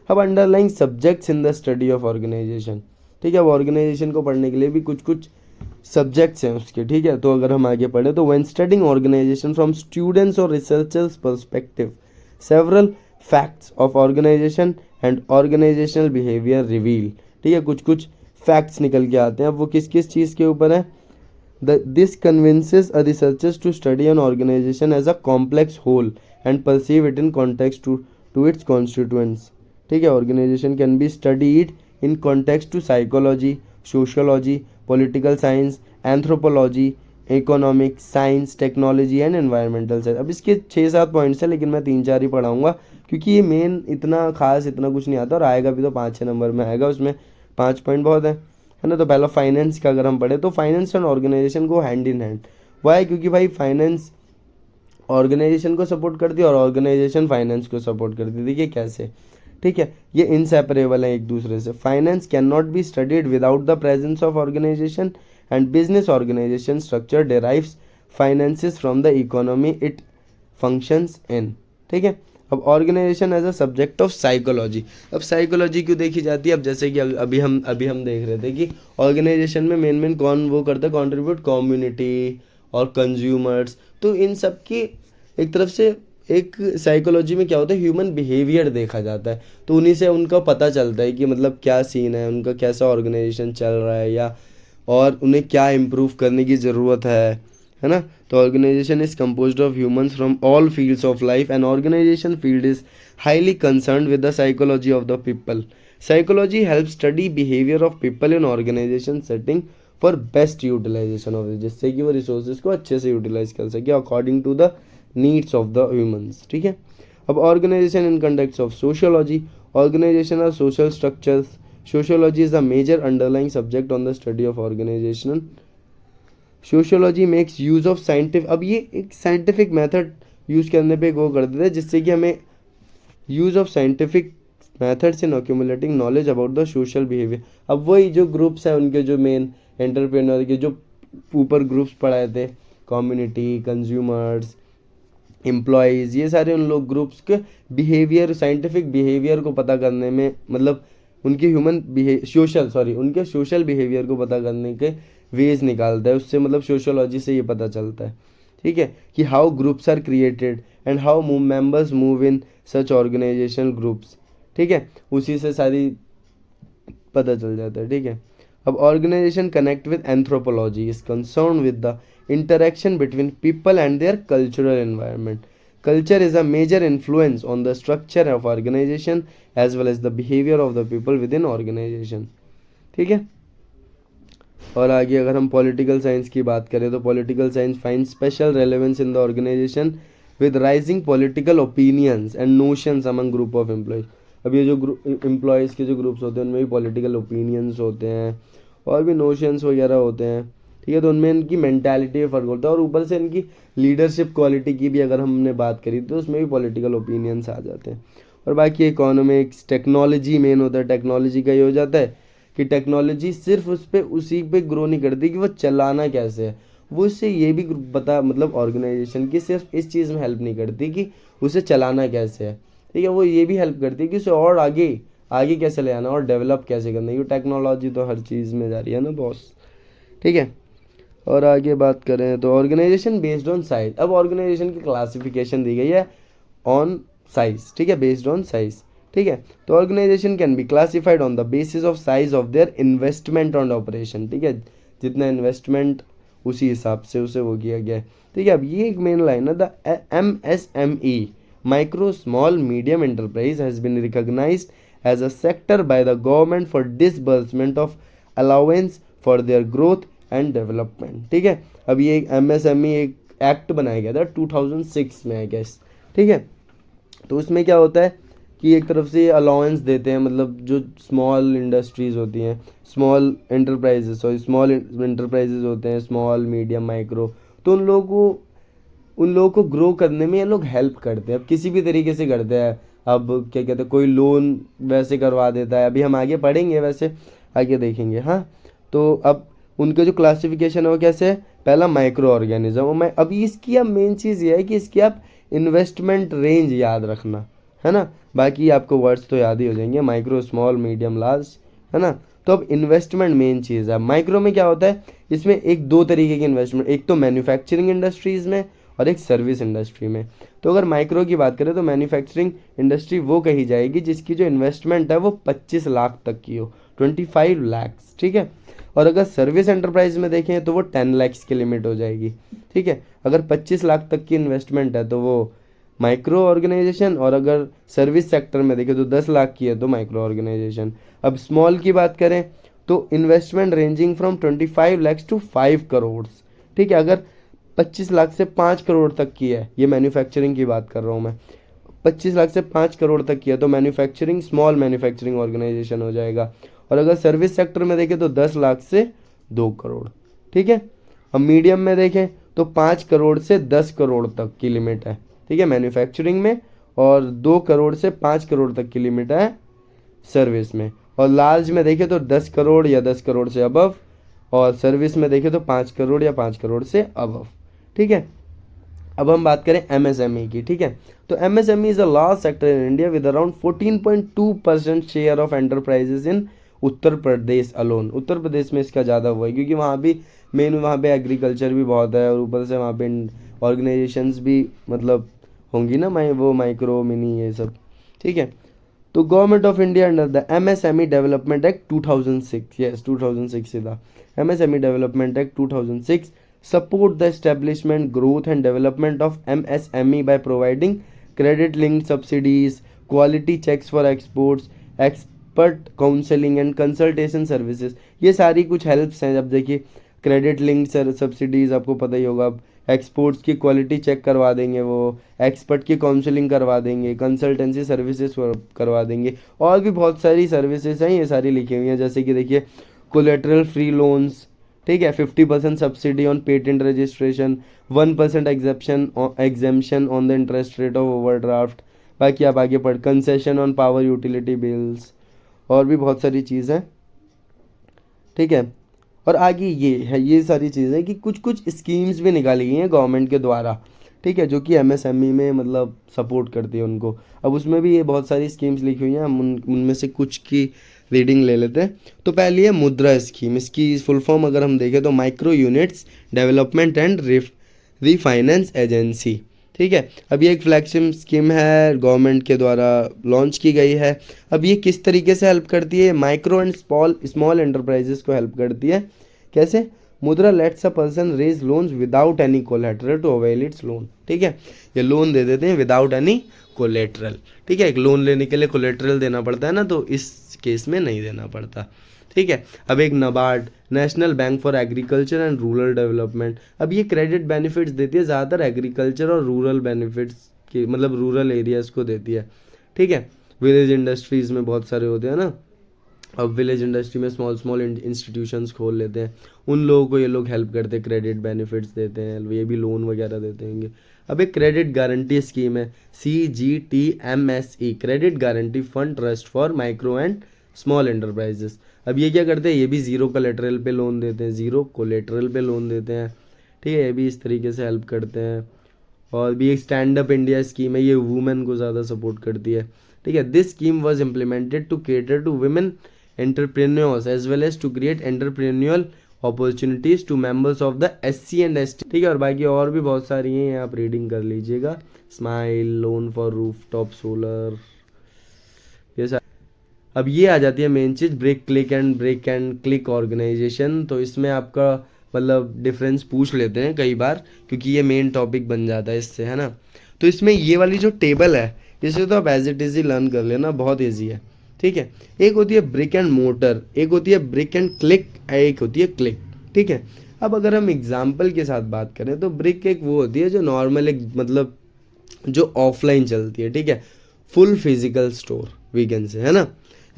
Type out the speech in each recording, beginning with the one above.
अब underlying subjects in the study of organization, ठीक है। अब ऑर्गेनाइजेशन को पढ़ने के लिए भी कुछ कुछ सब्जेक्ट्स हैं उसके, ठीक है। तो अगर हम आगे पढ़े तो when studying organisation from students और researchers perspective several facts of organisation and organisational behaviour reveal, ठीक है। कुछ कुछ फैक्ट्स निकल के आते हैं। अब वो किस किस चीज़ के ऊपर है? This convinces a researchers to study an organization as a complex whole and perceive it in context to its constituents, ठीक है। Organization can be studied in context to psychology, sociology, political science, anthropology, economics, science, technology and environmental science. अब इसके 6-7 points हैं, लेकिन मैं 3-4 ही पढ़ाऊँगा क्योंकि ये main इतना खास इतना कुछ नहीं आता और आएगा भी तो 5-6 नंबर में आएगा, उसमें 5 पॉइंट बहुत है ना। तो पहला फाइनेंस का अगर हम पढ़े तो फाइनेंस एंड ऑर्गेनाइजेशन को हैंड इन हैंड। वाई? क्योंकि भाई फाइनेंस ऑर्गेनाइजेशन को सपोर्ट करती है और ऑर्गेनाइजेशन फाइनेंस को सपोर्ट करती है। देखिए कैसे, ठीक है, ये इनसेपरेबल है एक दूसरे से। Finance can not be studied without the presence of organisation and business organization structure derives finances from the economy it functions in, ठीक है। अब organization as a subject of psychology. अब साइकोलॉजी क्यों देखी जाती है? अब जैसे कि अभी हम देख रहे थे कि ऑर्गेनाइजेशन में मेन कौन वो करता है कंट्रीब्यूट? कम्युनिटी और कंज्यूमर्स। तो इन सब की एक तरफ से एक साइकोलॉजी में क्या होता है, ह्यूमन बिहेवियर देखा जाता है। तो उन्हीं से उनका पता चलता है कि मतलब क्या सीन है, उनका कैसा ऑर्गेनाइजेशन चल रहा है या और उन्हें क्या इम्प्रूव करने की ज़रूरत है ना। तो organization is composed of humans from all fields of life and organization field is highly concerned with the psychology of the people. Psychology help study behaviour of people in organization setting for best utilization of, जिससे कि वो resources को अच्छे से utilize कर सके according to the needs of the humans, ठीक है। अब organization in context of sociology, organization are social structures, sociology is the major underlying subject on the study of organization. Sociology makes use of scientific, अब ये एक scientific method use करने पे वो कर देते हैं जिससे कि हमें use of scientific methods in accumulating knowledge about the social behaviour. अब वही जो ग्रुप्स हैं उनके जो मेन एंटरप्रेन्योर के जो ऊपर ग्रुप्स पढ़ाए थे, कम्युनिटी, कंज्यूमर्स, एम्प्लॉयज़, ये सारे उन लोग ग्रुप्स के बिहेवियर, साइंटिफिक बिहेवियर को पता करने में, मतलब उनके उनके सोशल बिहेवियर को पता करने के वेज निकालता है उससे, मतलब सोशियोलॉजी से ये पता चलता है, ठीक है, कि how groups are created and how members move in such organizational groups, ठीक है, उसी से सारी पता चल जाता है, ठीक है। अब organization connect with anthropology is concern with the interaction between people and their cultural environment. Culture is a major influence on the structure of organization as well as the behavior of the people within organization, ठीक है। और आगे अगर हम political science की बात करें तो political science find special relevance in the organization with rising political opinions and notions among group of employees. अब ये जो एम्प्लॉयज़ के जो ग्रुप्स होते हैं उनमें भी पॉलिटिकल ओपिनियंस होते हैं और भी नोशंस वगैरह होते हैं, ठीक है। तो उनमें इनकी मेंटालिटी में फ़र्क होता है और ऊपर से इनकी लीडरशिप क्वालिटी की भी अगर हमने बात करी तो उसमें भी पॉलिटिकल ओपिनियंस आ जाते हैं। और बाकी इकोनॉमिक्स, टेक्नोलॉजी मेन होता है। टेक्नोलॉजी का ये हो जाता है कि टेक्नोलॉजी सिर्फ उसी पे ग्रो नहीं करती कि वो चलाना कैसे है, वो इससे ये भी पता, मतलब ऑर्गेनाइजेशन की सिर्फ इस चीज़ में हेल्प नहीं करती कि उसे चलाना कैसे है, ठीक है, वो ये भी हेल्प करती है कि उसे और आगे आगे कैसे ले आना और डेवलप कैसे करना है। ये टेक्नोलॉजी तो हर चीज़ में जा रही है ना बॉस, ठीक है। और आगे बात करें तो ऑर्गेनाइजेशन बेस्ड ऑन साइज। अब ऑर्गेनाइजेशन की क्लासिफिकेशन दी गई है ऑन साइज, ठीक है, बेस्ड ऑन साइज, ठीक है। तो organization can be classified on the basis of size of their investment on operation, ठीक है, जितना इन्वेस्टमेंट उसी हिसाब से उसे वो किया गया है, ठीक है। अब ये एक मेन लाइन है, द MSME micro small medium enterprise has been recognized as a sector by the government for disbursement of allowance for their growth and development, ठीक है। अब ये एक MSME एक एक्ट बनाया गया था 2006 में आई गेस, ठीक है। तो उसमें क्या होता है कि एक तरफ से अलाउंस देते हैं, मतलब जो स्मॉल इंडस्ट्रीज़ होती हैं, स्मॉल एंटरप्राइजेस होते हैं, स्मॉल मीडियम माइक्रो, तो उन लोगों को ग्रो करने में ये लोग हेल्प करते हैं। अब किसी भी तरीके से करते हैं, अब क्या कहते हैं, कोई लोन वैसे करवा देता है, अभी हम आगे पढ़ेंगे, वैसे आगे देखेंगे, हाँ। तो अब उनका जो क्लासिफिकेशन है वो कैसे है, पहला माइक्रो ऑर्गेनिज्म। अभी इसकी अब मेन चीज़ ये है कि इसकी आप इन्वेस्टमेंट रेंज याद रखना, है ना। बाकी आपको वर्ड्स तो याद ही हो जाएंगे, माइक्रो, स्मॉल, मीडियम, लार्ज, है ना। तो अब इन्वेस्टमेंट मेन चीज़ है। माइक्रो में क्या होता है, इसमें एक दो तरीके की इन्वेस्टमेंट, एक तो मैन्युफैक्चरिंग इंडस्ट्रीज़ में और एक सर्विस इंडस्ट्री में। तो अगर माइक्रो की बात करें तो मैन्युफैक्चरिंग इंडस्ट्री वो कही जाएगी जिसकी जो इन्वेस्टमेंट है वो 25 लाख तक की हो, 25 लैक्स, ठीक है। और अगर सर्विस एंटरप्राइज में देखें तो वो 10 लैक्स की लिमिट हो जाएगी, ठीक है। अगर 25 लाख तक की इन्वेस्टमेंट है तो वो माइक्रो ऑर्गेनाइजेशन, और अगर सर्विस सेक्टर में देखें तो 10 लाख की है तो माइक्रो ऑर्गेनाइजेशन। अब स्मॉल की बात करें तो investment ranging from 25 lakhs to 5 crore, ठीक है। अगर 25 लाख से 5 करोड़ तक की है, ये मैन्युफैक्चरिंग की बात कर रहा हूँ मैं, 25 लाख से 5 करोड़ तक की है तो मैन्युफैक्चरिंग, स्मॉल मैन्युफैक्चरिंग ऑर्गेनाइजेशन हो जाएगा। और अगर सर्विस सेक्टर में देखें तो 10 लाख से 2 करोड़, ठीक है। अब मीडियम में देखें तो 5 करोड़ से 10 करोड़ तक की लिमिट है, ठीक है, मैन्युफैक्चरिंग में, और 2 करोड़ से 5 करोड़ तक की लिमिट है सर्विस में। और लार्ज में देखें तो 10 करोड़ या 10 करोड़ से अबव, और सर्विस में देखें तो 5 करोड़ या 5 करोड़ से अबव, ठीक है। अब हम बात करें एमएसएमई की, ठीक है। तो MSME is a large sector in India with around 14.2% share of enterprises in Uttar Pradesh alone. Uttar Pradesh में इसका ज़्यादा हुआ है क्योंकि वहाँ भी मेन, वहाँ पे एग्रीकल्चर भी बहुत है, और ऊपर से वहाँ पे ऑर्गेनाइजेशंस भी मतलब होंगी ना, वो माइक्रो, मिनी, ये सब, ठीक है। तो government of India under the MSME development act 2006, yes 2006 से था MSME development act 2006 support the establishment, growth and development of MSME by providing credit linked subsidies, quality checks for exports, expert counseling and consultation services। ये सारी कुछ helps हैं। जब देखिए credit linked subsidies आपको पता ही होगा, अब एक्सपोर्ट्स की क्वालिटी चेक करवा देंगे, वो एक्सपर्ट की काउंसलिंग करवा देंगे, कंसल्टेंसी सर्विसेज करवा देंगे, और भी बहुत सारी सर्विसेज हैं, ये सारी लिखी हुई हैं। जैसे कि देखिए कोलेटरल फ्री लोन्स, ठीक है, 50% subsidy on patent registration, 1% exemption on the interest rate of overdraft. बाकी आप आगे पढ़, concession on power utility bills, और भी बहुत सारी चीज़ें, ठीक है। और आगे ये है, ये सारी चीज़ें कि कुछ कुछ स्कीम्स भी निकाली गई हैं गवर्नमेंट के द्वारा, ठीक है, जो कि एमएसएमई में मतलब सपोर्ट करती है उनको। अब उसमें भी ये बहुत सारी स्कीम्स लिखी हुई हैं, हम उनमें से कुछ की रीडिंग ले लेते हैं। तो पहली है मुद्रा स्कीम। इसकी फुल फॉर्म अगर हम देखें तो micro units development and refinance agency, ठीक है। अब ये एक फ्लैगशिप स्कीम है, गवर्नमेंट के द्वारा लॉन्च की गई है। अब ये किस तरीके से हेल्प करती है, माइक्रो एंड स्मॉल एंटरप्राइजेस को हेल्प करती है। कैसे, Mudra lets a person raise loans without any collateral to avail its loan, ठीक है। ये लोन दे देते हैं विदाउट एनी कोलेटरल, ठीक है। एक लोन लेने के लिए कोलेटरल देना पड़ता है ना, तो इस केस में नहीं देना पड़ता, ठीक है। अब एक NABARD, national bank for agriculture and rural development, अब ये क्रेडिट बेनिफिट्स देती है, ज़्यादातर एग्रीकल्चर और रूरल बेनिफिट्स के, मतलब रूरल एरियाज़ को देती है, ठीक है। विलेज इंडस्ट्रीज़ में बहुत सारे होते हैं ना, अब विलेज इंडस्ट्री में स्मॉल इंस्टीट्यूशंस खोल लेते हैं, उन लोगों को ये लोग हेल्प करते हैं, क्रेडिट बेनिफिट्स देते हैं, ये भी लोन वगैरह देते होंगे। अब एक क्रेडिट गारंटी स्कीम है, CGTMSE, credit guarantee fund trust for micro and small enterprises. अब ये क्या करते हैं, ये भी ज़ीरो कोलेटरल पे लोन देते हैं, ज़ीरो कोलेटरल पे लोन देते हैं, ठीक है। ये भी इस तरीके से हेल्प करते हैं। और भी एक स्टैंड अप इंडिया स्कीम है, ये वुमेन को ज़्यादा सपोर्ट करती है, ठीक है। This scheme was implemented to cater to women entrepreneurs as well as to create entrepreneurial opportunities to members of the SC and ST, ठीक है। और बाकी और भी बहुत सारी हैं, आप रीडिंग कर लीजिएगा। Smile, loan for roof top solar, ये सारी। अब ये आ जाती है मेन चीज़, ब्रेक एंड क्लिक ऑर्गेनाइजेशन। तो इसमें आपका मतलब डिफरेंस पूछ लेते हैं कई बार, क्योंकि ये मेन टॉपिक बन जाता है इससे, है ना। तो इसमें ये वाली जो टेबल है, इसे तो आप एज इट इज़ ही लर्न कर लेना, बहुत ईजी है, ठीक है। एक होती है ब्रिक एंड मोटर, एक होती है ब्रिक एंड क्लिक, एक होती है क्लिक, ठीक है। अब अगर हम एग्जाम्पल के साथ बात करें तो ब्रिक एक वो होती है जो नॉर्मल एक मतलब जो ऑफलाइन चलती है, ठीक है, फुल फिजिकल स्टोर वीकेंड से, है ना।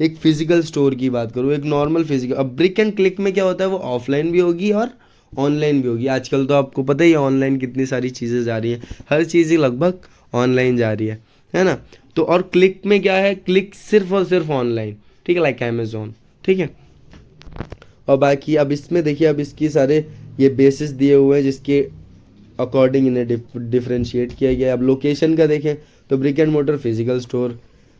एक फिजिकल स्टोर की बात करूँ, एक नॉर्मल फिजिकल। अब ब्रिक एंड क्लिक में क्या होता है, वो ऑफलाइन भी होगी और ऑनलाइन भी होगी। आजकल तो आपको पता ही है ऑनलाइन कितनी सारी चीज़ें जा रही हैं, हर चीज़ ही लगभग ऑनलाइन जा रही है ना। तो और क्लिक में क्या है, क्लिक सिर्फ और सिर्फ ऑनलाइन, ठीक है, लाइक अमेजोन, ठीक है। और बाकी अब इसमें देखिए, अब इसकी सारे ये बेसिस दिए हुए हैं जिसके अकॉर्डिंग इन्हें डिफ्रेंशिएट किया गया है। अब लोकेशन का देखें तो brick and mortar physical store,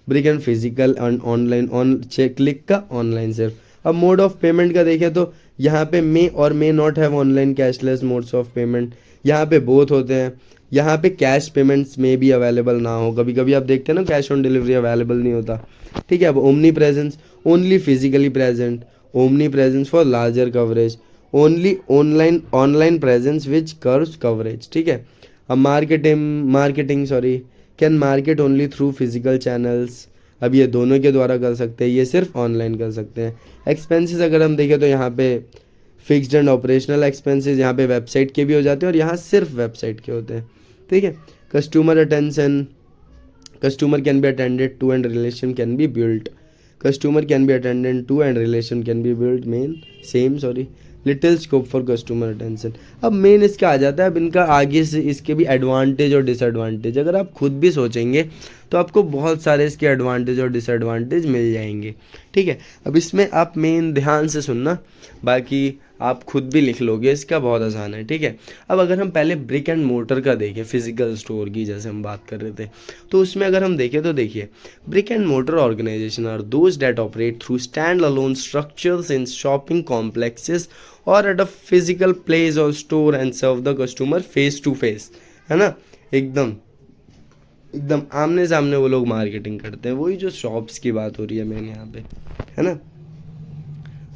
brick and physical and online, on check click का ऑनलाइन सिर्फ। अब मोड ऑफ पेमेंट का देखें तो यहाँ पे मे और may not have online cashless modes of payment, यहाँ पे बोथ होते हैं। यहाँ पे कैश पेमेंट्स में भी अवेलेबल ना हो, कभी कभी आप देखते हैं ना कैश ऑन डिलीवरी अवेलेबल नहीं होता, ठीक है। अब omni presence, only physically present, omni presence for larger coverage, only online presence which curves coverage, ठीक है। अब marketing can market only through physical channels, अब ये दोनों के द्वारा कर सकते हैं, ये सिर्फ ऑनलाइन कर सकते हैं। एक्सपेंसेस अगर हम देखें तो यहाँ पे फिक्स्ड एंड ऑपरेशनल एक्सपेंसेस यहाँ पे वेबसाइट के भी हो जाते हैं और यहाँ सिर्फ वेबसाइट के होते हैं, ठीक है। Customer attention, customer can be attended to and relation can be built, customer can be attended to and relation can be built, little scope for customer attention. अब मेन इसका आ जाता है, अब इनका आगे से इसके भी एडवांटेज और डिसएडवांटेज, अगर आप खुद भी सोचेंगे तो आपको बहुत सारे इसके एडवांटेज और डिसएडवांटेज मिल जाएंगे, ठीक है। अब इसमें आप मेन ध्यान से सुनना, बाकी आप खुद भी लिख लोगे, इसका बहुत आसान है, ठीक है। अब अगर हम पहले ब्रिक एंड मोटर का देखें, फिजिकल स्टोर की जैसे हम बात कर रहे थे, तो उसमें अगर हम देखें तो देखिए brick and mortar organization are those that operate through stand alone structures in shopping complexes or at a physical place or store and serve the customer face to face, है ना, एकदम आमने सामने वो लोग मार्केटिंग करते हैं, वही जो शॉप्स की बात हो रही है मेन यहाँ पे, है ना।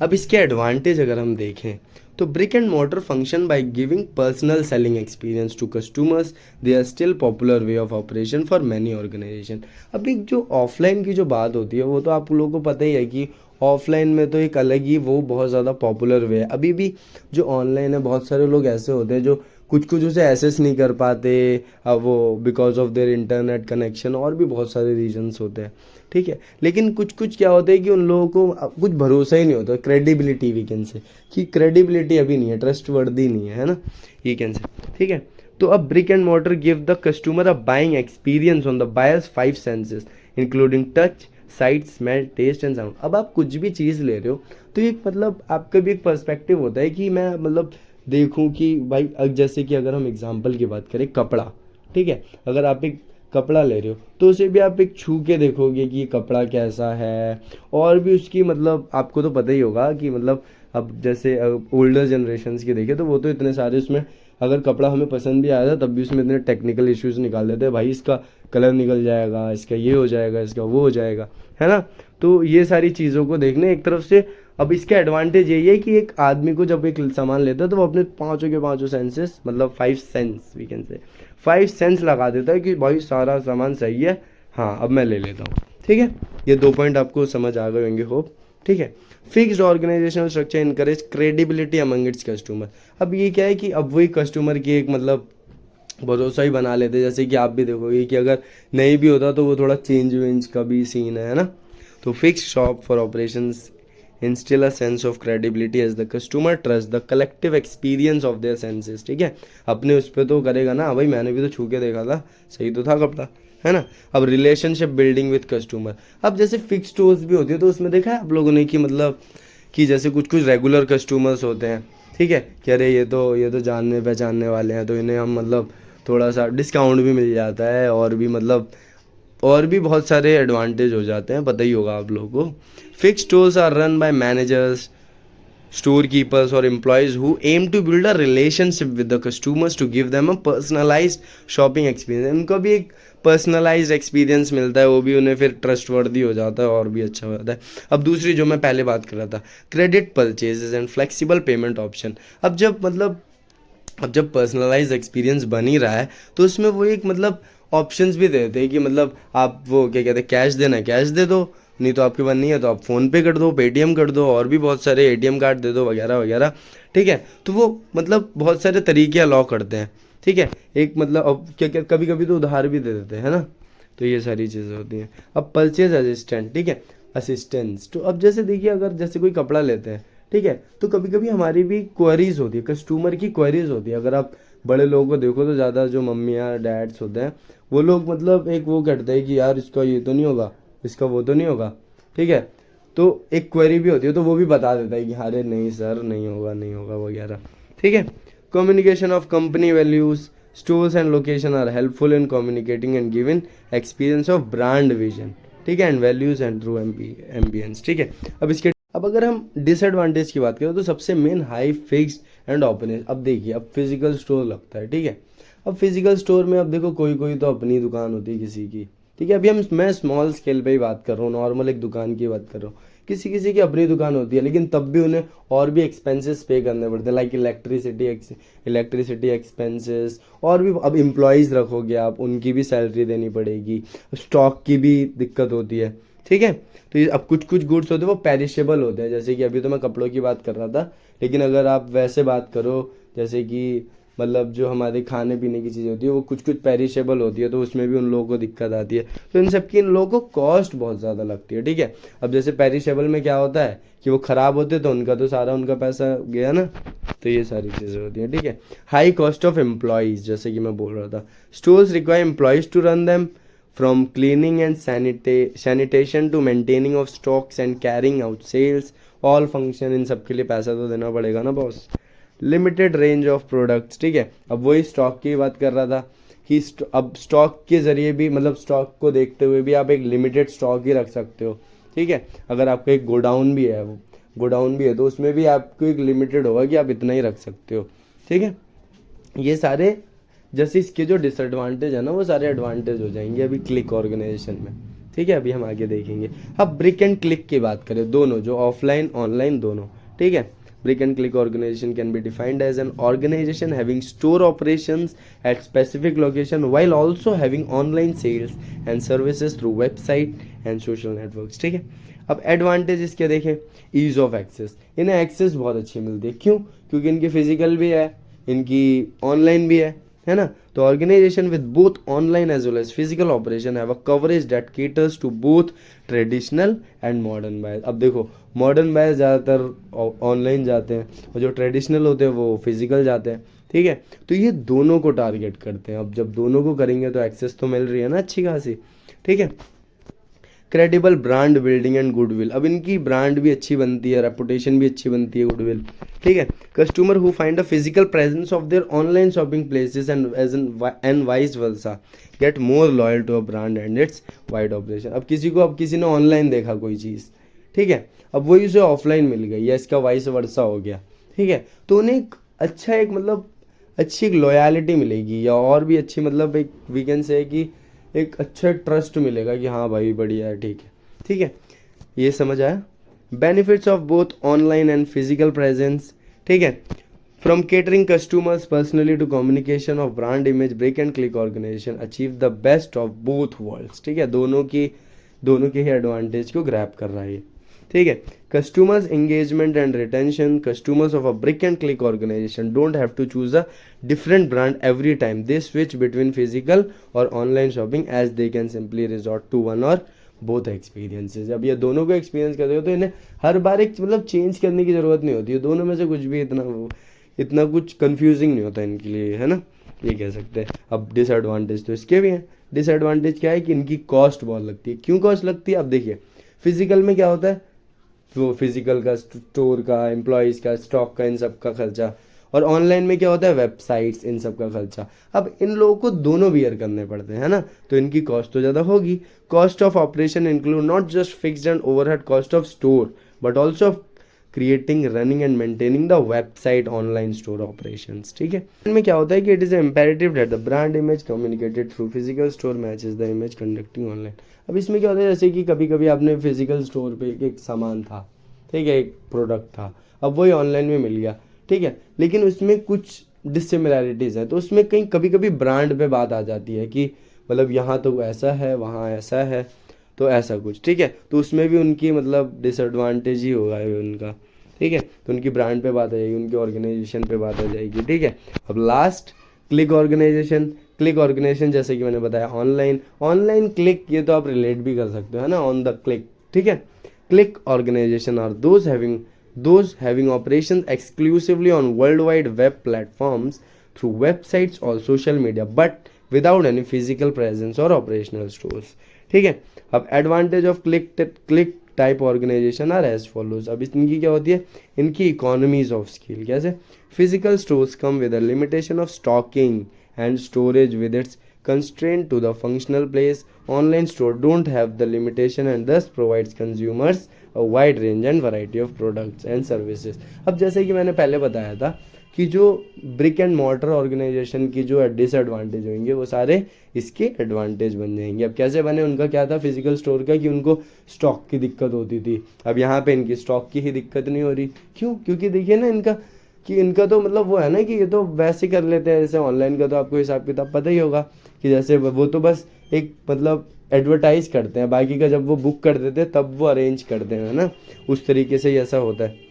अब इसके एडवांटेज अगर हम देखें तो brick and mortar function by giving personal selling experience to customers, they are still popular way of operation for many organization. अब एक जो ऑफलाइन की जो बात होती है वो तो आप लोगों को पता ही है कि ऑफलाइन में तो एक अलग ही वो बहुत ज़्यादा पॉपुलर वे है। अभी भी जो ऑनलाइन है बहुत सारे लोग ऐसे होते हैं जो कुछ उसे एक्सेस नहीं कर पाते, अब वो because of their internet connection और भी बहुत सारे रीजंस होते हैं, ठीक है। लेकिन कुछ क्या होता है कि उन लोगों को कुछ भरोसा ही नहीं होता, क्रेडिबिलिटी वी कैन से, कि क्रेडिबिलिटी अभी नहीं है, ट्रस्ट वर्दी नहीं है ना, ये कैन से, ठीक है। तो अब brick and mortar give the customer a buying experience on the buyers 5 senses including touch, sight, smell, taste and sound. अब आप कुछ भी चीज़ ले रहे हो तो एक मतलब आपका भी एक पर्सपेक्टिव होता है कि मैं मतलब देखूं कि भाई जैसे कि अगर हम एग्जांपल की बात करें कपड़ा, ठीक है, अगर आप एक कपड़ा ले रहे हो तो उसे भी आप एक छू के देखोगे कि ये कपड़ा कैसा है, और भी उसकी मतलब आपको तो पता ही होगा कि मतलब अब जैसे ओल्डर जनरेशन्स के देखे तो वो तो इतने सारे उसमें अगर कपड़ा हमें पसंद भी आया था तब भी उसमें इतने टेक्निकल इश्यूज निकाल देते हैं, भाई इसका कलर निकल जाएगा, इसका ये हो जाएगा, इसका वो हो जाएगा, है ना। तो ये सारी चीज़ों को देखने एक तरफ से, अब इसका एडवांटेज यही है कि एक आदमी को जब एक सामान लेता है तो वो अपने पाँचों के पाँचों सेंसेस मतलब 5 sense we can say 5 sense लगा देता है कि भाई सारा सामान सही है, हाँ अब मैं ले लेता हूँ, ठीक है। ये 2 पॉइंट आपको समझ आ गए होंगे होप, ठीक है। Fixed organizational structure encourage credibility among its customer. अब ये क्या है कि अब वही कस्टमर की एक मतलब भरोसा ही बना लेते, जैसे कि आप भी देखोगे कि अगर नहीं भी होता तो वो थोड़ा चेंज वेंज का भी सीन है ना। तो fixed shop for operations instill a sense of credibility as the customer trust the collective experience of their senses, ठीक है। अपने उस पर तो करेगा ना, भाई मैंने भी तो छू के देखा था, सही तो था कपड़ा, है ना। अब रिलेशनशिप बिल्डिंग विद कस्टमर, अब जैसे फिक्स स्टोर्स भी होती है तो उसमें देखा है आप लोगों ने कि मतलब कि जैसे कुछ रेगुलर कस्टमर्स होते हैं, ठीक है, कि अरे ये तो जानने पहचानने वाले हैं तो इन्हें हम मतलब थोड़ा सा डिस्काउंट भी मिल जाता है और भी मतलब और भी बहुत सारे एडवांटेज हो जाते हैं, पता ही होगा आप लोगों को। Fix stores are run by managers, store keepers और employees who aim to build a relationship with the customers to give them a personalised shopping experience. उनको भी एक पर्सनलाइज्ड एक्सपीरियंस मिलता है, वो भी उन्हें फिर ट्रस्टवर्दी हो जाता है और भी अच्छा हो जाता है। अब दूसरी जो मैं पहले बात कर रहा था, credit purchases and flexible pavement option. अब जब पर्सनलाइज्ड एक्सपीरियंस बन ही रहा है तो उसमें वो एक मतलब ऑप्शंस भी देते हैं कि मतलब आप वो क्या कहते हैं, कैश देना है कैश दे दो, नहीं तो आपके पास नहीं है तो आप फ़ोन पे कर दो, पेटीएम कर दो, और भी बहुत सारे एटीएम कार्ड दे दो वगैरह वगैरह, ठीक है। तो वो मतलब बहुत सारे तरीके अलाउ करते हैं, ठीक है। एक मतलब अब क्या क्या कभी कभी तो उधार भी दे देते हैं, है ना। तो ये सारी चीज़ें होती हैं। अब परचेज असिस्टेंट, ठीक है, असिस्टेंस। तो अब जैसे देखिए अगर जैसे कोई कपड़ा लेते हैं, ठीक है, तो कभी कभी हमारी भी क्वेरीज होती है, कस्टमर की क्वेरीज होती है। अगर आप बड़े लोगों को देखो तो ज़्यादा जो मम्मियाँ डैड्स होते हैं वो लोग मतलब एक वो करते हैं कि यार इसका ये तो नहीं होगा, इसका वो तो नहीं होगा, ठीक है। तो एक क्वेरी भी होती है तो वो भी बता देता है कि अरे नहीं सर नहीं होगा वगैरह, ठीक है। communication of company values, stores and location are helpful in communicating and giving experience of brand vision, ठीक है, and values and through ambience, ठीक है। अब अगर हम डिसएडवांटेज की बात करें तो सबसे main high fixed and open. अब देखिए, अब फिजिकल स्टोर लगता है, ठीक है। अब फिजिकल स्टोर में अब देखो कोई कोई तो अपनी दुकान होती है किसी की, ठीक है। अभी मैं स्मॉल स्केल पे ही बात कर रहा हूँ, नॉर्मल एक दुकान की बात कर रहा हूँ। किसी किसी की अपनी दुकान होती है, लेकिन तब भी उन्हें और भी एक्सपेंसेस पे करने पड़ते हैं, लाइक इलेक्ट्रिसिटी एक्सपेंसेस, और भी अब एम्प्लॉयज़ रखोगे आप, उनकी भी सैलरी देनी पड़ेगी, स्टॉक की भी दिक्कत होती है, ठीक है। तो ये अब कुछ कुछ गुड्स होते हैं वो पेरिशेबल होते हैं, जैसे कि अभी तो मैं कपड़ों की बात कर रहा था, लेकिन अगर आप वैसे बात करो जैसे कि मतलब जो हमारे खाने पीने की चीज़ होती है वो कुछ कुछ पेरिशेबल होती है, तो उसमें भी उन लोगों को दिक्कत आती है। तो इन सब की इन लोगों को कॉस्ट बहुत ज़्यादा लगती है, ठीक है। अब जैसे पेरिशेबल में क्या होता है कि वो ख़राब होते तो उनका तो सारा उनका पैसा गया ना, तो ये सारी चीज़ें होती हैं, ठीक है। हाई कॉस्ट ऑफ एम्प्लॉयज़, जैसे कि मैं बोल रहा था, stores require employees to run them, from cleaning and sanitation to maintaining of stocks and carrying out sales, all function, इन सब के लिए पैसा तो देना पड़ेगा ना boss. Limited range of products, ठीक है। अब वही स्टॉक की बात कर रहा था कि अब स्टॉक के ज़रिए भी, मतलब स्टॉक को देखते हुए भी आप एक लिमिटेड स्टॉक ही रख सकते हो, ठीक है। अगर आपका एक गोडाउन भी है, वो गोडाउन भी है तो उसमें भी आपको एक लिमिटेड होगा कि आप इतना ही रख सकते हो, ठीक है। ये सारे जैसे इसके जो डिसएडवांटेज है ना वो सारे एडवांटेज हो जाएंगे अभी क्लिक ऑर्गेनाइजेशन में, ठीक है। अभी हम आगे देखेंगे। अब ब्रिक एंड क्लिक की बात करें, दोनों जो ऑफलाइन ऑनलाइन दोनों, ठीक है। Brick and click organization can be defined as an organization having store operations at specific location while also having online sales and services through website and social networks, ठीक है। अब एडवांटेज इसके देखें, ease of access, इन्हें access बहुत अच्छी मिलती है, क्यों? क्योंकि इनकी फिजिकल भी है, इनकी ऑनलाइन भी है ना। तो organization with both online as well as physical operation have a coverage that caters to both traditional and modern buyers. अब देखो, मॉडर्न बायर्स ज़्यादातर ऑनलाइन जाते हैं और जो ट्रेडिशनल होते हैं वो फिजिकल जाते हैं, ठीक है। तो ये दोनों को टारगेट करते हैं। अब जब दोनों को करेंगे तो एक्सेस तो मिल रही है ना अच्छी खासी, ठीक है। Credible brand building and goodwill, अब इनकी ब्रांड भी अच्छी बनती है, रेपुटेशन भी अच्छी बनती है, गुडविल, ठीक है। Customer who find a physical presence of their online shopping places and vice versa get more loyal to a brand and its wide operation. अब किसी ने ऑनलाइन देखा कोई चीज़, ठीक है, अब वही उसे ऑफलाइन मिल गई या इसका वाइस वर्सा हो गया, ठीक है, तो उन्हें एक अच्छा एक मतलब अच्छी एक लॉयलिटी मिलेगी, या और भी अच्छी मतलब एक वी कैन से कि एक अच्छा ट्रस्ट मिलेगा कि हाँ भाई बढ़िया है, ठीक है, ठीक है। ये समझ आया। Benefits of both online and physical presence, ठीक है, from catering customers personally to communication of brand image, brick and click organization achieve the best of both worlds, ठीक है। दोनों के ही एडवांटेज को ग्रैब कर रहा है ये, ठीक है। Customers engagement and retention, customers of a brick and click organisation don't have to choose a different brand every time they switch between physical और online shopping as they can simply resort to one और both experiences. अब ये दोनों को experience करते हो तो इन्हें हर बार एक मतलब चेंज करने की ज़रूरत नहीं होती है, दोनों में से कुछ भी इतना कुछ कंफ्यूजिंग नहीं होता इनके लिए, है ना, ये कह सकते हैं। अब डिसएडवांटेज तो इसके भी हैं। डिसएडवांटेज क्या है कि इनकी कॉस्ट बहुत लगती है। क्यों कॉस्ट लगती है? अब देखिए, फिजिकल में क्या होता है, वो फिजिकल का स्टोर का, एम्प्लॉयज़ का, स्टॉक का, इन सब का खर्चा, और ऑनलाइन में क्या होता है, वेबसाइट्स, इन सब का खर्चा। अब इन लोगों को दोनों बियर करने पड़ते हैं, है ना, तो इनकी कॉस्ट तो ज़्यादा होगी। Cost of operation include not just fixed and overhead cost of store but also of creating, running and maintaining the website, online store operations, ठीक है। इनमें क्या होता है कि it is imperative that the brand image communicated through physical store matches the image conducting online. अब इसमें क्या होता है, जैसे कि कभी कभी आपने फिजिकल स्टोर पे एक सामान था, ठीक है, एक प्रोडक्ट था, अब वही ऑनलाइन में मिल गया, ठीक है, लेकिन उसमें कुछ डिसिमिलैरिटीज़ है, तो उसमें कहीं कभी कभी ब्रांड पे बात आ जाती है कि मतलब यहाँ तो ऐसा है, वहाँ ऐसा है, तो ऐसा कुछ, ठीक है, तो उसमें भी उनकी मतलब डिसएडवांटेज ही होगा उनका, ठीक है। तो उनकी ब्रांड पे बात आ जाएगी, उनकी ऑर्गेनाइजेशन पे बात आ जाएगी, ठीक है। अब लास्ट क्लिक ऑर्गेनाइजेशन जैसे कि मैंने बताया ऑनलाइन क्लिक, ये तो आप रिलेट भी कर सकते हो, है ना, ऑन द क्लिक, ठीक है। Click organization are those having operations exclusively on worldwide web platforms through websites or social media, but without any physical presence or operational stores, ठीक है। अब advantage of click type organization are as follows. अब इनकी क्या होती है, इनकी economies of scale कैसे, physical stores come with a limitation of stocking and storage with its constraint to the functional place. Online store don't have the limitation and thus provides consumers a wide range and variety of products and services. अब जैसे कि मैंने पहले बताया था कि जो brick and mortar organisation की जो डिसएडवांटेज होंगे वो सारे इसके एडवांटेज बन जाएंगे। अब कैसे बने, उनका क्या था फिजिकल स्टोर का कि उनको स्टॉक की दिक्कत होती थी। अब यहाँ पे इनकी स्टॉक की ही दिक्कत नहीं हो रही। क्यों? क्योंकि देखिए ना इनका कि इनका तो मतलब वो है ना कि ये तो वैसे कर लेते हैं, जैसे ऑनलाइन का तो आपको हिसाब किताब पता ही होगा कि जैसे वो तो बस एक मतलब एडवर्टाइज करते हैं, बाकी का जब वो बुक कर देते हैं तब वो अरेंज करते हैं ना, उस तरीके से ही ऐसा होता है।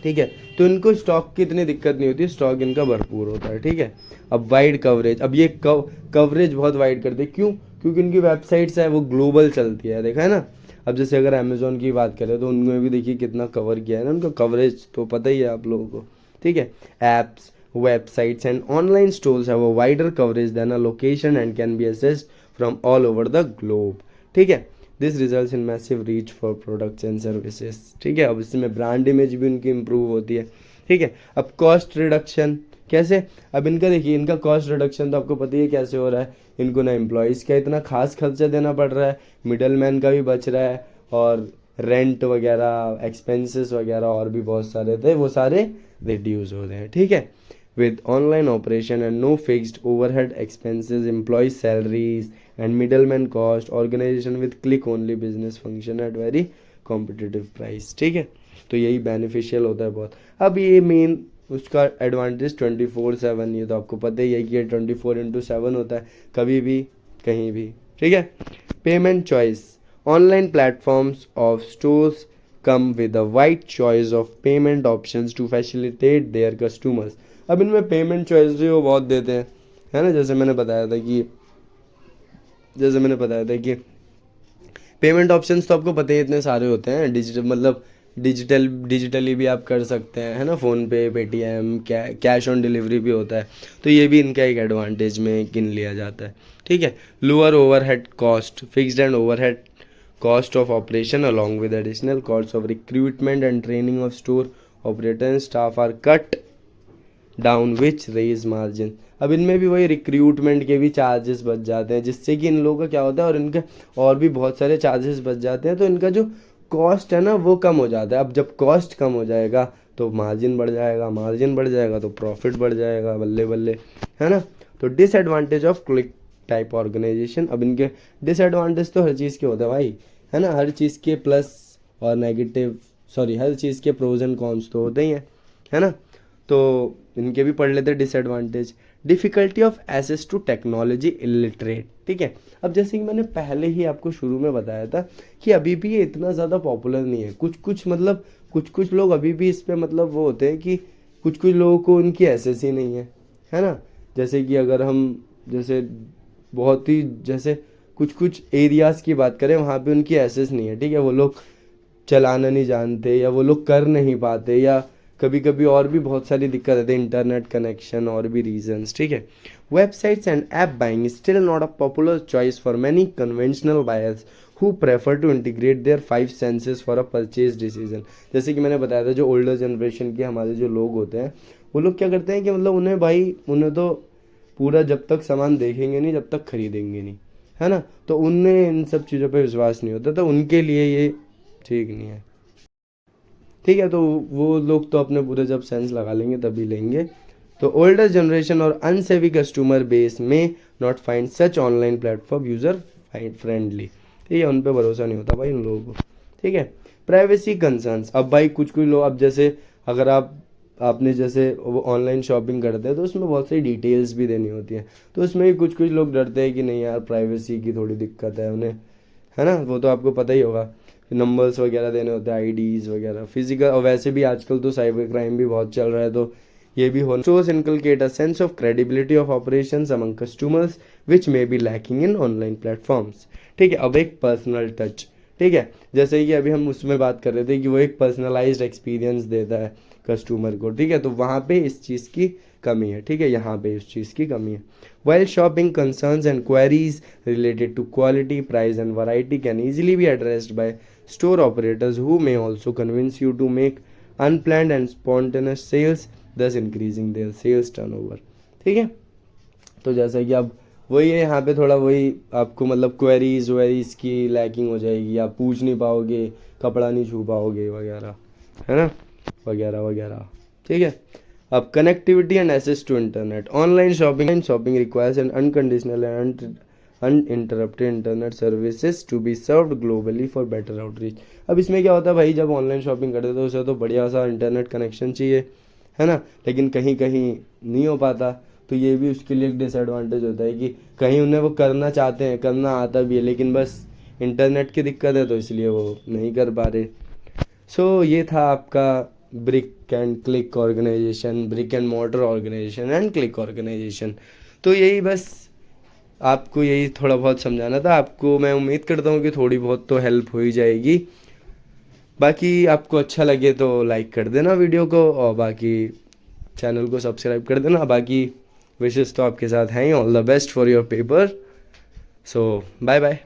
ठीक है, तो इनको स्टॉक की इतनी दिक्कत नहीं होती, स्टॉक इनका भरपूर होता है। ठीक है, अब वाइड कवरेज, अब ये कवरेज बहुत वाइड करते हैं। क्यों? क्योंकि इनकी वेबसाइट्स है वो ग्लोबल चलती है, देखा है ना। अब जैसे अगर अमेजोन की बात करें तो उनमें भी देखिए कितना कवर किया है ना, उनका कवरेज तो पता ही है आप लोगों को। ठीक है, apps, websites and online stores have a wider coverage than a location and can be accessed from all over the globe. ठीक है, this results in massive reach for products and services. ठीक है, अब इसमें ब्रांड इमेज भी उनकी improve होती है। ठीक है, अब कॉस्ट रिडक्शन कैसे, अब इनका देखिए इनका कॉस्ट रिडक्शन तो आपको पता ही है कैसे हो रहा है। इनको ना एम्प्लॉयज़ का इतना खास खर्चा देना पड़ रहा है, मिडल मैन का भी बच रहा है, और रेंट वगैरह एक्सपेंसेस वगैरह और भी बहुत सारे थे वो सारे रिड्यूस हो रहे हैं। ठीक है, with online operation and no fixed overhead expenses, employee salaries and middleman cost, organization with click only business function at very competitive price. ठीक है, तो यही बेनिफिशियल होता है बहुत। अब ये मेन उसका एडवांटेज 24/7, ये तो आपको पता ही है कि ये 24/7 होता है, कभी भी कहीं भी। ठीक है, payment choice, online platforms of stores come with a wide choice of payment options to facilitate their customers. अब इनमें पेमेंट चॉइस भी वो बहुत देते हैं, है ना। जैसे मैंने बताया था कि पेमेंट ऑप्शंस तो आपको पता ही इतने सारे होते हैं, डिजिटली भी आप कर सकते हैं, है ना, फ़ोन पे, पेटीएम, कैश ऑन डिलीवरी भी होता है। तो ये भी इनका एक एडवांटेज में गिन लिया जाता है। ठीक है, lower overhead cost, fixed and overhead cost of operation along with additional costs of recruitment and training of store operator and staff are cut down which raise margin. अब इनमें भी वही रिक्रूटमेंट के भी चार्जेस बच जाते हैं, जिससे कि इन लोगों का क्या होता है, और इनके और भी बहुत सारे चार्जेस बच जाते हैं, तो इनका जो कॉस्ट है ना वो कम हो जाता है। अब जब कॉस्ट कम हो जाएगा तो मार्जिन बढ़ जाएगा, मार्जिन बढ़ जाएगा तो प्रॉफिट बढ़ जाएगा, बल्ले बल्ले, है ना। तो disadvantage of click type organization, अब इनके डिसएडवांटेज तो हर चीज़ के होते हैं भाई, है ना, हर चीज़ के प्लस और नेगेटिव, हर चीज़ के प्रोज एंड कॉन्स तो होते ही हैं, है ना। तो इनके भी पढ़ लेते हैं disadvantage. Difficulty of access to technology illiterate. ठीक है, अब जैसे कि मैंने पहले ही आपको शुरू में बताया था कि अभी भी ये इतना ज़्यादा पॉपुलर नहीं है। कुछ लोग अभी भी इस पर मतलब वो होते हैं कि कुछ लोगों को उनकी एक्सेस ही नहीं है ना। जैसे कि अगर हम जैसे बहुत ही जैसे कुछ एरियाज़ की बात करें, वहाँ पे उनकी एक्सेस नहीं है। ठीक है, वो लोग चलाना नहीं जानते, या वो लोग कर नहीं पाते, या कभी कभी और भी बहुत सारी दिक्कत आती है, इंटरनेट कनेक्शन और भी रीजंस। ठीक है, websites and app buying still not a popular choice for many conventional buyers who prefer to integrate their 5 senses for a purchase decision. जैसे कि मैंने बताया था, जो ओल्डर जनरेशन के हमारे जो लोग होते हैं, वो लोग क्या करते हैं कि मतलब उन्हें तो पूरा जब तक सामान देखेंगे नहीं जब तक खरीदेंगे नहीं, है ना। तो उन्हें इन सब चीज़ों पे विश्वास नहीं होता, तो उनके लिए ये ठीक नहीं है। ठीक है, तो वो लोग तो अपने पूरे जब सेंस लगा लेंगे तभी लेंगे। तो ओल्डर जनरेशन और अनसेवी कस्टमर बेस में not find such online platform user friendly. ठीक है, उन पर भरोसा नहीं होता भाई उन लोगों को। ठीक है, प्राइवेसी कंसर्न्स, अब भाई कुछ लोग, अब जैसे अगर आपने जैसे वो ऑनलाइन शॉपिंग करते हैं तो उसमें बहुत सारी डिटेल्स भी देनी होती है, तो उसमें भी कुछ लोग डरते हैं कि नहीं यार प्राइवेसी की थोड़ी दिक्कत है उन्हें, है ना। वो तो आपको पता ही होगा, नंबर्स वगैरह देने होते हैं, आईडीज़ वगैरह, फिजिकल, और वैसे भी आजकल तो साइबर क्राइम भी बहुत चल रहा है, तो ये भी होना। Stores inculcate a sense of credibility of operations among customers which may be lacking in online platforms. ठीक है, अब एक पर्सनल टच। ठीक है, जैसे कि अभी हम उसमें बात कर रहे थे कि वो एक पर्सनलाइज्ड एक्सपीरियंस देता है कस्टमर को। ठीक है, तो वहाँ पे इस चीज़ की कमी है, ठीक है, यहाँ पे इस चीज़ की कमी है. While shopping concerns and queries related to quality, price and variety can easily be addressed by store operators who may also convince you to make unplanned and spontaneous sales, thus increasing their sales turnover. ठीक है, तो जैसा कि अब वही है, यहाँ पे थोड़ा वही आपको मतलब क्वेरीज वेरीज की लैकिंग हो जाएगी, आप पूछ नहीं पाओगे, कपड़ा नहीं छू पाओगे वगैरह, है ना, वगैरह वगैरह. ठीक है, अब connectivity and access to internet. Online shopping requires an unconditional and uninterrupted internet services to be served globally for better outreach. अब इसमें क्या होता है भाई, जब ऑनलाइन शॉपिंग करते तो उसे तो बढ़िया सा इंटरनेट कनेक्शन चाहिए, है ना, लेकिन कहीं कहीं नहीं हो पाता. तो ये भी उसके लिए एक डिसएडवांटेज होता है कि कहीं उन्हें वो करना चाहते हैं, करना आता भी है, लेकिन बस इंटरनेट की दिक्कत है, तो इसलिए वो नहीं कर पा रहे. सो ये था आपका brick and click organization, brick and mortar organization and click organization. तो यही बस आपको यही थोड़ा बहुत समझाना था आपको. मैं उम्मीद करता हूँ कि थोड़ी बहुत तो हेल्प हो ही जाएगी. बाकी आपको अच्छा लगे तो लाइक कर देना वीडियो को, और बाकी चैनल को सब्सक्राइब कर देना. बाकी विशेष तो आपके साथ हैं ही. All the best for your paper. So bye bye.